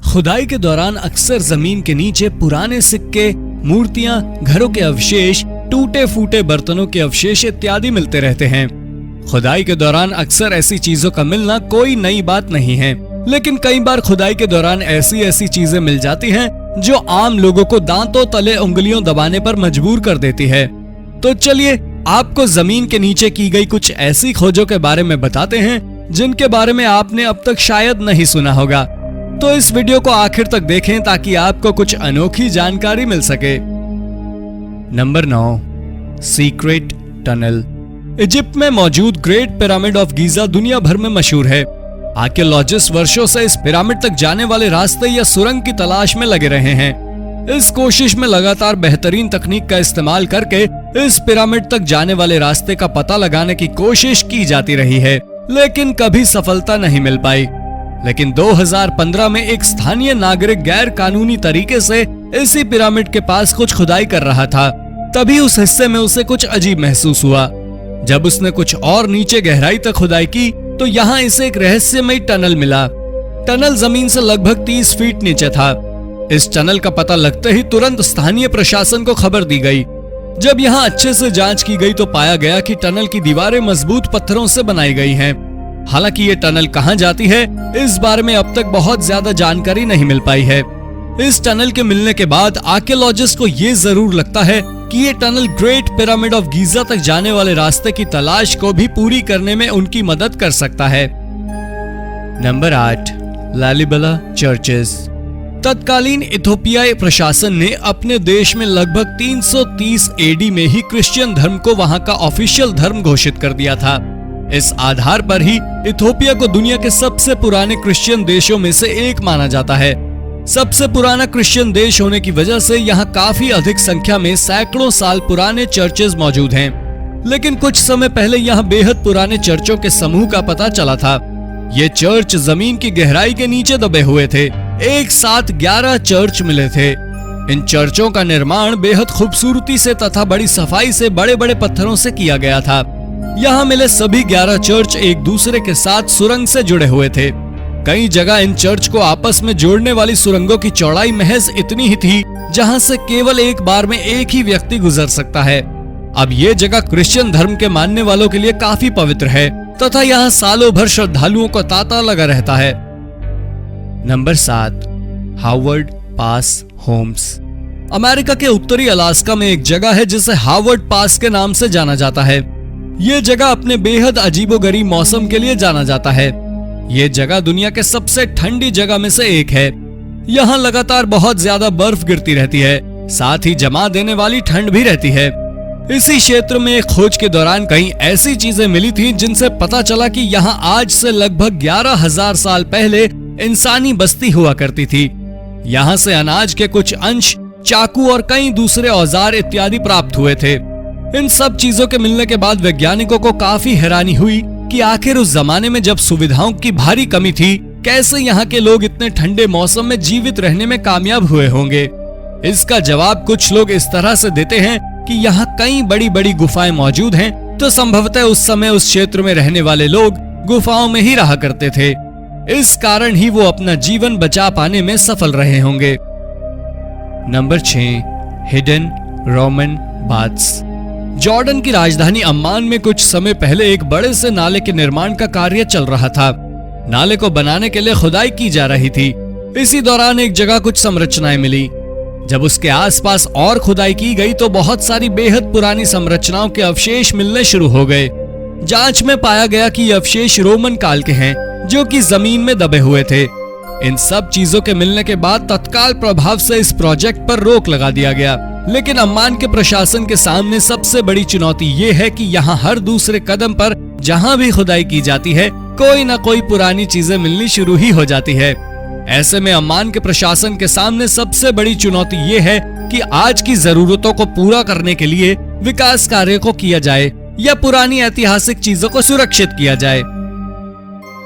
खुदाई के दौरान अक्सर जमीन के नीचे पुराने सिक्के, मूर्तियां, घरों के अवशेष, टूटे फूटे बर्तनों के अवशेष इत्यादि मिलते रहते हैं। खुदाई के दौरान अक्सर ऐसी चीजों का मिलना कोई नई बात नहीं है, लेकिन कई बार खुदाई के दौरान ऐसी चीजें मिल जाती हैं जो आम लोगों को दांतों तले उंगलियों दबाने पर मजबूर कर देती है। तो चलिए आपको जमीन के नीचे की गई कुछ ऐसी खोजों के बारे में बताते हैं जिनके बारे में आपने अब तक शायद नहीं सुना होगा। तो इस वीडियो को आखिर तक देखें ताकि आपको कुछ अनोखी जानकारी मिल सके। Number 9, secret tunnel. इजिप्ट में मौजूद ग्रेट पिरामिड ऑफ गीजा दुनिया भर में मशहूर है। आर्कियोलॉजिस्ट वर्षों से इस पिरामिड तक जाने वाले रास्ते या सुरंग की तलाश में लगे रहे हैं। इस कोशिश में लगातार बेहतरीन तकनीक का इस्तेमाल करके इस पिरामिड तक जाने वाले रास्ते का पता लगाने की कोशिश की जाती रही है, लेकिन कभी सफलता नहीं मिल पाई। लेकिन 2015 में एक स्थानीय नागरिक गैर कानूनी तरीके से इसी पिरामिड के पास कुछ खुदाई कर रहा था। तभी उस हिस्से में उसे कुछ अजीब महसूस हुआ। जब उसने कुछ और नीचे गहराई तक खुदाई की तो यहाँ इसे एक रहस्यमयी टनल मिला। टनल जमीन से लगभग 30 फीट नीचे था। इस टनल का पता लगते ही तुरंत स्थानीय प्रशासन को खबर दी गई। जब यहाँ अच्छे से जांच की गई तो पाया गया कि टनल की दीवारें मजबूत पत्थरों से बनाई गई हैं। हालांकि ये टनल कहाँ जाती है इस बारे में अब तक बहुत ज्यादा जानकारी नहीं मिल पाई है। इस टनल के मिलने के बाद आर्कियोलॉजिस्ट को ये जरूर लगता है कि ये tunnel great pyramid of Giza तक जाने वाले रास्ते की तलाश को भी पूरी करने में उनकी मदद कर सकता है। Number 8, Lalibela churches. तत्कालीन इथोपियाई प्रशासन ने अपने देश में लगभग 330 एडी में ही क्रिश्चियन धर्म को वहां का ऑफिशियल धर्म घोषित कर दिया था। इस आधार पर ही इथोपिया को दुनिया के सबसे पुराने क्रिश्चियन देशों में से एक माना जाता है। सबसे पुराना क्रिश्चियन देश होने की वजह से यहाँ काफी अधिक संख्या में सैकड़ों साल पुराने चर्चेज मौजूद हैं। लेकिन कुछ समय पहले यहाँ बेहद पुराने चर्चों के समूह का पता चला था। ये चर्च जमीन की गहराई के नीचे दबे हुए थे। एक साथ 11 चर्च मिले थे। इन चर्चों का निर्माण बेहद खूबसूरती से तथा बड़ी सफाई से बड़े बड़े पत्थरों से किया गया था। यहाँ मिले सभी 11 चर्च एक दूसरे के साथ सुरंग से जुड़े हुए थे। कई जगह इन चर्च को आपस में जोड़ने वाली सुरंगों की चौड़ाई महज इतनी ही थी जहां से केवल एक बार में एक ही व्यक्ति गुजर सकता है। अब ये जगह क्रिश्चियन धर्म के मानने वालों के लिए काफी पवित्र है तथा यहाँ सालों भर श्रद्धालुओं का तांता लगा रहता है। नंबर 7, हार्वर्ड पास होम्स। अमेरिका के उत्तरी अलास्का में एक जगह है जिसे हार्वर्ड पास के नाम से जाना जाता है। ये जगह अपने बेहद अजीबोगरीब मौसम के लिए जाना जाता है। ये जगह दुनिया के सबसे ठंडी जगह में से एक है। यहाँ लगातार बहुत ज्यादा बर्फ गिरती रहती है, साथ ही जमा देने वाली ठंड भी रहती है। इसी क्षेत्र में एक खोज के दौरान कई ऐसी चीजें मिली थी जिनसे पता चला कि यहाँ आज से लगभग 11,000 साल पहले इंसानी बस्ती हुआ करती थी। यहाँ से अनाज के कुछ अंश, चाकू और कई दूसरे औजार इत्यादि प्राप्त हुए थे। इन सब चीजों के मिलने के बाद वैज्ञानिकों को काफी हैरानी हुई कि आखिर उस जमाने में जब सुविधाओं की भारी कमी थी, कैसे यहाँ के लोग इतने ठंडे मौसम में जीवित रहने में कामयाब हुए होंगे। इसका जवाब कुछ लोग इस तरह से देते हैं कि यहाँ कई बड़ी बड़ी गुफाएं मौजूद हैं, तो संभवतः उस समय उस क्षेत्र में रहने वाले लोग गुफाओं में ही रहा करते थे। इस कारण ही वो अपना जीवन बचा पाने में सफल रहे होंगे। Number 6, hidden Roman baths. Jordan की राजधानी अम्मान में कुछ समय पहले एक बड़े से नाले के निर्माण का कार्य चल रहा था। नाले को बनाने के लिए खुदाई की जा रही थी। इसी दौरान एक जगह कुछ संरचनाएं मिली। जब उसके आसपास और खुदाई की गई तो बहुत सारी बेहद पुरानी संरचनाओं के अवशेष मिलने शुरू हो गए। जांच में पाया गया कि ये अवशेष रोमन काल के हैं, जो कि जमीन में दबे हुए थे। इन सब चीजों के मिलने के बाद तत्काल प्रभाव से इस प्रोजेक्ट पर रोक लगा दिया गया। लेकिन अम्मान के प्रशासन के सामने सबसे बड़ी चुनौती ये है कि यहाँ हर दूसरे कदम पर जहाँ भी खुदाई की जाती है, कोई न कोई पुरानी चीजें मिलनी शुरू ही हो जाती है। ऐसे में अम्मान के प्रशासन के सामने सबसे बड़ी चुनौती ये है कि आज की जरूरतों को पूरा करने के लिए विकास कार्य को किया जाए या पुरानी ऐतिहासिक चीजों को सुरक्षित किया जाए।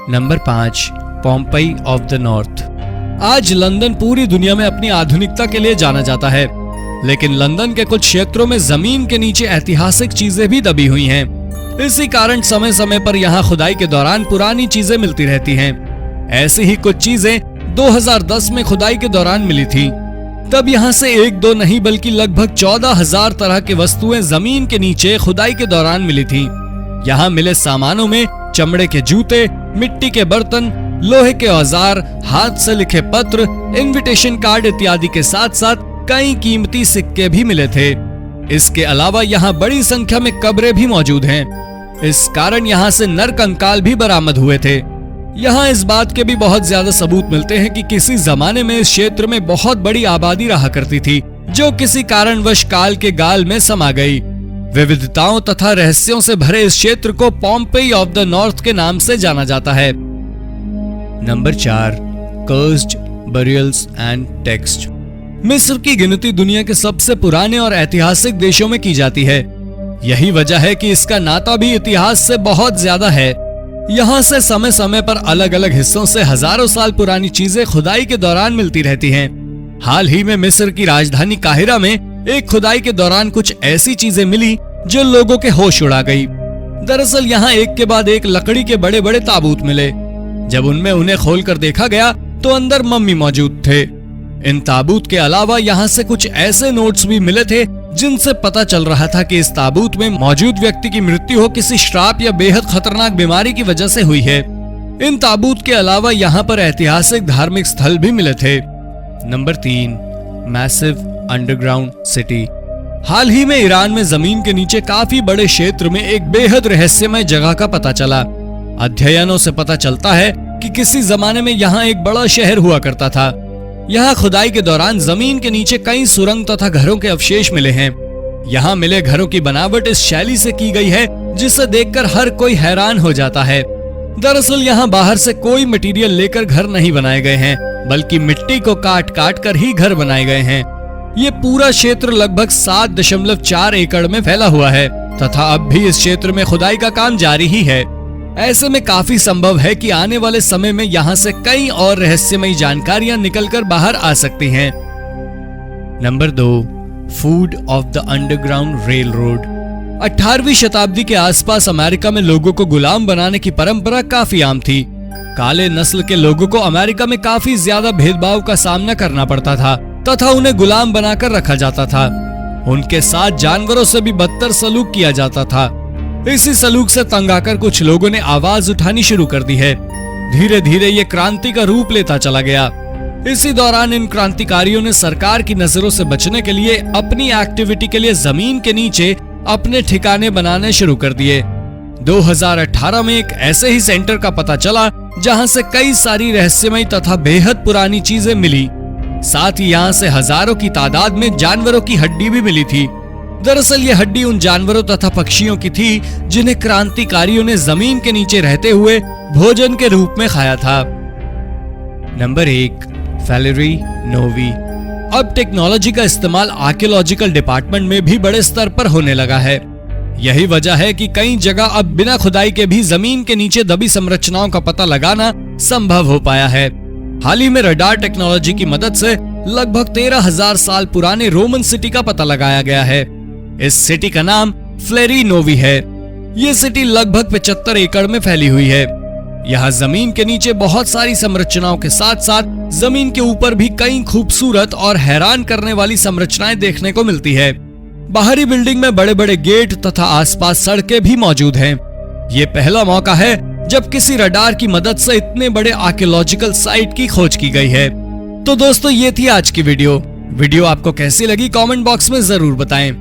Number 5, Pompeii of the north. आज लंदन पूरी दुनिया में अपनी आधुनिकता के लिए जाना जाता है, लेकिन लंदन के कुछ क्षेत्रों में जमीन के नीचे ऐतिहासिक चीजें भी दबी हुई हैं। इसी कारण समय समय पर यहाँ खुदाई के दौरान पुरानी चीजें मिलती रहती हैं। ऐसी ही कुछ चीजें 2010 में खुदाई के दौरान मिली थी। तब यहाँ से एक दो नहीं बल्कि लगभग 14,000 तरह की वस्तुएं जमीन के नीचे खुदाई के दौरान मिली थी। यहाँ मिले सामानों में चमड़े के जूते, मिट्टी के बर्तन, लोहे के औजार, हाथ से लिखे पत्र, इनविटेशन कार्ड इत्यादि के साथ साथ कई कीमती सिक्के भी मिले थे। इसके अलावा यहाँ बड़ी संख्या में कब्रें भी मौजूद हैं। इस कारण यहाँ से नर कंकाल भी बरामद हुए थे। यहाँ इस बात के भी बहुत ज्यादा सबूत मिलते हैं कि किसी जमाने में इस क्षेत्र में बहुत बड़ी आबादी रहा करती थी, जो किसी कारणवश काल के गाल में समा गई। विविधताओं तथा रहस्यों से भरे इस क्षेत्र को पोम्पेई ऑफ द नॉर्थ के नाम से जाना जाता है। Number 4, cursed burials and text. मिस्र की गिनती दुनिया के सबसे पुराने और ऐतिहासिक देशों में की जाती है। यही वजह है कि इसका नाता भी इतिहास से बहुत ज्यादा है। यहाँ से समय समय पर अलग अलग हिस्सों से हजारों साल पुरानी चीजें खुदाई के दौरान मिलती रहती हैं। हाल ही में मिस्र की राजधानी काहिरा में एक खुदाई के दौरान कुछ ऐसी चीजें मिली जो लोगों के होश उड़ा गई। दरअसल यहाँ एक के बाद एक लकड़ी के बड़े बड़े ताबूत मिले। जब उनमें उन्हें खोलकर देखा गया तो अंदर मम्मी मौजूद थे। इन ताबूत के अलावा यहाँ से कुछ ऐसे नोट्स भी मिले थे जिनसे पता चल रहा था कि इस ताबूत में मौजूद व्यक्ति की मृत्यु हो किसी श्राप या बेहद खतरनाक बीमारी की वजह से हुई है। इन ताबूत के अलावा यहाँ पर ऐतिहासिक धार्मिक स्थल भी मिले थे। Number 3, massive underground city. हाल ही में ईरान में जमीन के नीचे काफी बड़े क्षेत्र में एक बेहद रहस्यमय जगह का पता चला। अध्ययनों से पता चलता है कि किसी जमाने में यहाँ एक बड़ा शहर हुआ करता था। यहाँ खुदाई के दौरान जमीन के नीचे कई सुरंग तथा घरों के अवशेष मिले हैं। यहाँ मिले घरों की बनावट इस शैली से की गई है जिसे देखकर हर कोई हैरान हो जाता है। दरअसल यहाँ बाहर से कोई मटेरियल लेकर घर नहीं बनाए गए हैं, बल्कि मिट्टी को काट काट कर ही घर बनाए गए हैं। ये पूरा क्षेत्र लगभग 7.4 एकड़ में फैला हुआ है तथा अब भी इस क्षेत्र में खुदाई का काम जारी ही है। ऐसे में काफी संभव है कि आने वाले समय में यहाँ से कई और रहस्यमयी जानकारियां निकलकर बाहर आ सकती हैं। Number 2, food of the underground railroad. 18वीं शताब्दी के आसपास अमेरिका में लोगों को गुलाम बनाने की परंपरा काफी आम थी। काले नस्ल के लोगों को अमेरिका में काफी ज्यादा भेदभाव का सामना करना पड़ता था तथा उन्हें गुलाम बनाकर रखा जाता था। उनके साथ जानवरों से भी बदतर सलूक किया जाता था। इसी सलूक से तंग आकर कुछ लोगों ने आवाज उठानी शुरू कर दी है। धीरे धीरे ये क्रांति का रूप लेता चला गया। इसी दौरान इन क्रांतिकारियों ने सरकार की नजरों से बचने के लिए अपनी एक्टिविटी के लिए जमीन के नीचे अपने ठिकाने बनाने शुरू कर दिए। 2018 में एक ऐसे ही सेंटर का पता चला जहां से कई सारी रहस्यमयी तथा बेहद पुरानी चीजें मिली। साथ ही यहाँ से हजारों की तादाद में जानवरों की हड्डी भी मिली थी। दरअसल ये हड्डी उन जानवरों तथा पक्षियों की थी जिन्हें क्रांतिकारियों ने जमीन के नीचे रहते हुए भोजन के रूप में खाया था। नंबर 1, फैलेरी नोवी। अब टेक्नोलॉजी का इस्तेमाल आर्कियोलॉजिकल डिपार्टमेंट में भी बड़े स्तर पर होने लगा है। यही वजह है कि कई जगह अब बिना खुदाई के भी जमीन के नीचे दबी संरचनाओं का पता लगाना संभव हो पाया है। हाल ही में रडार टेक्नोलॉजी की मदद से लगभग 13,000 साल पुराने रोमन सिटी का पता लगाया गया है। इस सिटी का नाम फ्लेरी नोवी है। ये सिटी लगभग 75 एकड़ में फैली हुई है। यहाँ जमीन के नीचे बहुत सारी संरचनाओं के साथ साथ जमीन के ऊपर भी कई खूबसूरत और हैरान करने वाली संरचनाएं देखने को मिलती है। बाहरी बिल्डिंग में बड़े बड़े गेट तथा आसपास सड़कें भी मौजूद हैं। ये पहला मौका है जब किसी रडार की मदद से इतने बड़े आर्कियोलॉजिकल साइट की खोज की गई है। तो दोस्तों ये थी आज की वीडियो आपको कैसी लगी कमेंट बॉक्स में जरूर बताएं।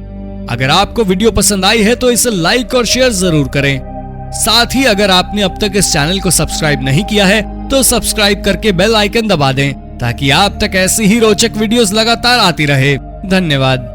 अगर आपको वीडियो पसंद आई है तो इसे लाइक और शेयर जरूर करें। साथ ही अगर आपने अब तक इस चैनल को सब्सक्राइब नहीं किया है तो सब्सक्राइब करके बेल आइकन दबा दें ताकि आप तक ऐसी ही रोचक वीडियोस लगातार आती रहे। धन्यवाद।